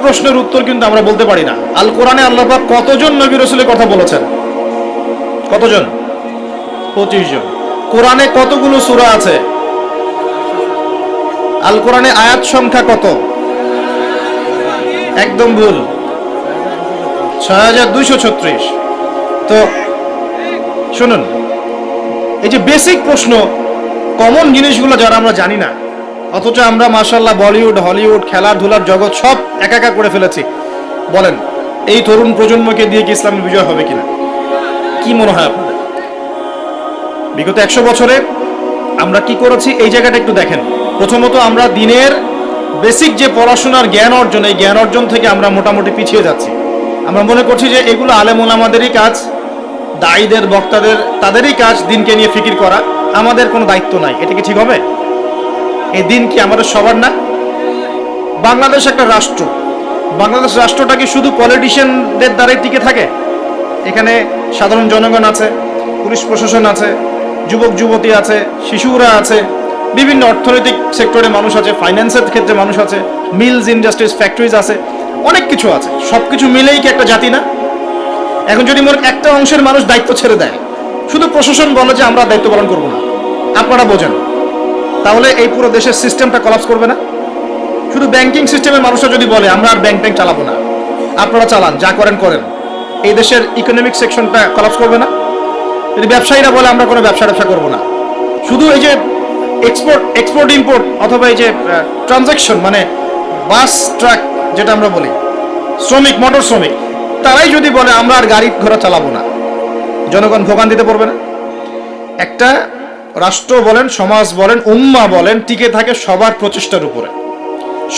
প্রশ্নের উত্তর কিন্তু আমরা বলতে পারি না। আল কোরআনে আল্লাহ পাক কতজন নবী রাসূলের কথা বলেছেন? কতজন? 25 জন। কোরআনে কতগুলো সূরা আছে? আল কোরআনে আয়াত সংখ্যা কত? একদম ভুল, 6236। তো শুনুন, এই যে বেসিক প্রশ্ন, কমন জিনিসগুলো যারা আমরা জানি না, অথচ আমরা মাশাআল্লাহ বলিউড, হলিউড, খেলাধুলার জগৎ সব একাকার করে ফেলেছি। বলেন, এই তরুণ প্রজন্মকে দিয়ে কি ইসলামের বিজয় হবে কিনা? কি মনে হয় আপনাদের? বিগত 100 বছরে আমরা কি করেছি এই জায়গাটা একটু দেখেন। প্রথমত আমরা দিনের বেসিক যে পড়াশোনার জ্ঞান অর্জন, এই জ্ঞান অর্জন থেকে আমরা মোটামুটি পিছিয়ে যাচ্ছি। আমরা মনে করছি যে এগুলো আলেম ওলামাদেরই কাজ, দায়ীদের, বক্তাদের, তাদেরই কাজ দিনকে নিয়ে ফিকির করা, আমাদের কোনো দায়িত্ব নাই। এটা কি ঠিক হবে? এই দিন কি আমাদের সবার না? বাংলাদেশ একটা রাষ্ট্র, বাংলাদেশ রাষ্ট্রটা কি শুধু পলিটিশিয়ানদের দ্বারাই টিকে থাকে? এখানে সাধারণ জনগণ আছে, পুলিশ প্রশাসন আছে, যুবক যুবতী আছে, শিশুরা আছে, বিভিন্ন অর্থনৈতিক সেক্টরে মানুষ আছে, ফাইন্যান্সের ক্ষেত্রে মানুষ আছে, মিলস, ইন্ডাস্ট্রিজ, ফ্যাক্টরিজ আছে, অনেক কিছু আছে। সব কিছু মিলেই কি একটা জাতি না? এখন যদি মনে একটা অংশের মানুষ দায়িত্ব ছেড়ে দেয়, শুধু প্রশাসন বলে যে আমরা দায়িত্ব পালন করবো না, আপনারা বোঝেন, তাহলে এই পুরো দেশের সিস্টেমটা কলাপস করবে না? শুধু ব্যাংকিং সিস্টেমের মানুষরা যদি বলে আমরা আর ব্যাংক চালাবো না, আপনারা চালান, যা করেন করেন, এই দেশের ইকোনমিক সেকশনটা কলাপস করবে না? যদি ব্যবসায়ীরা বলে আমরা কোনো ব্যবসা করবো না, শুধু এই যে এক্সপোর্ট ইম্পোর্ট অথবা এই যে ট্রানজাকশন, মানে বাস ট্রাক যেটা আমরা বলি, শ্রমিক, মোটর শ্রমিক, তারাই যদি বলে আমরা আর গাড়ি ঘোড়া চালাবো না, জনগণ ভোগান্তিতে পড়বে না? একটা রাষ্ট্র বলেন, সমাজ বলেন, উম্মাহ বলেন, টিকে থাকে সবার প্রচেষ্টার উপরে।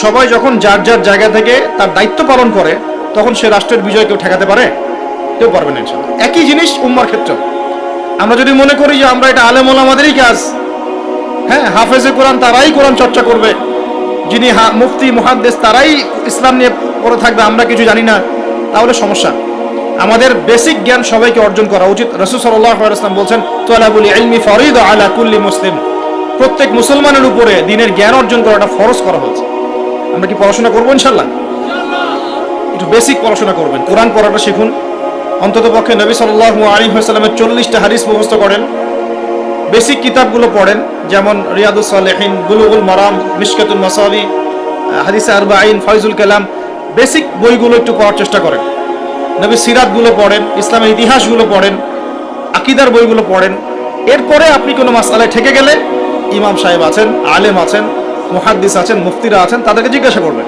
সবাই যখন যার যার জায়গা থেকে তার দায়িত্ব পালন করে, তখন সে রাষ্ট্রের বিজয় কেউ ঠেকাতে পারে? কেউ পারবে না ইনশাআল্লাহ। একই জিনিস উম্মার ক্ষেত্রে। আমরা যদি মনে করি যে আমরা এটা আলেম ওলামাদেরই কাজ, হ্যাঁ, হাফেজে কোরআন তারাই কোরআন চর্চা করবে, যিনি মুফতি মুহাদ্দিস তারাই ইসলাম নিয়ে পড়ে থাকবে, আমরা কিছু জানি না, তাহলে সমস্যা। আমাদের বেসিক জ্ঞান সবাইকে অর্জন করা উচিত। রাসূল সাল্লাল্লাহু আলাইহি ওয়াসাল্লাম বলেন, তালাবুল ইলমি ফরিদা আলা কুল্লি মুসলিম। প্রত্যেক মুসলমানের উপরে দ্বীনের জ্ঞান অর্জন করাটা ফরজ করা হয়েছে। আমরা কি পড়াশোনা করবো ইনশাআল্লাহ? একটু বেসিক পড়াশোনা করবেন, কোরআন পড়াটা শিখুন। অন্ততপক্ষে নবী সাল্লাল্লাহু আলাইহি ওয়াসাল্লামের 40টা হাদিস মুখস্থ করেন। বেসিক কিতাবগুলো পড়েন, যেমন রিয়াদুস সালেহিন, বুলুগুল মারাম, মিশকাতুল মাসাবি, হাদিসে আরবাঈন, ফয়জুল কালাম, বেসিক বইগুলো একটু পড়ার চেষ্টা করেন। নবীর সিরাতগুলো পড়েন, ইসলামের ইতিহাসগুলো পড়েন, আকীদার বইগুলো পড়েন। এরপরে আপনি কোনো মাসআলায় ঠেকে গেলে ইমাম সাহেব আছেন, আলেম আছেন, মুহাদ্দিস আছেন, মুফতিরা আছেন, তাদেরকে জিজ্ঞাসা করবেন।